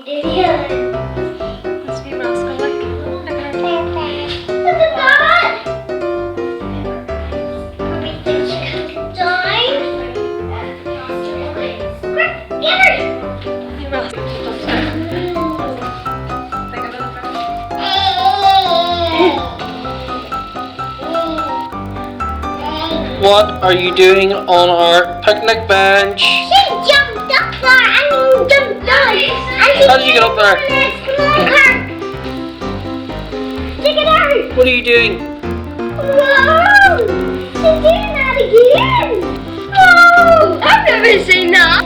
Must be rascal. Look at her. Look at that! Get her! Be rascal. Take another photo. What are you doing on our picnic bench? She jumped up there and jumped down. How did you get up there? Come on, Kirk. Take it out. What are you doing? Whoa! She's doing that again. Whoa! I've never seen that.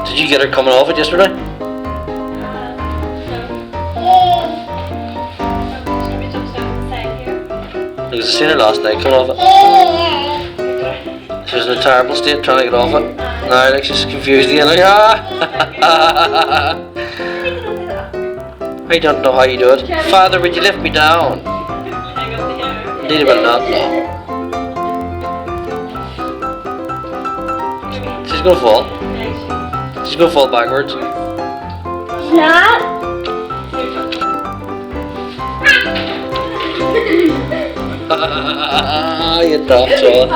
Did you get her coming off it yesterday? Because I seen her last night coming off it. She was in a terrible state trying to get off it. Now like she's confused again. Like, I don't know how you do it. Father, would you lift me down? Indeed about that. No. She's gonna fall. She's gonna fall backwards. Not. You dropped her.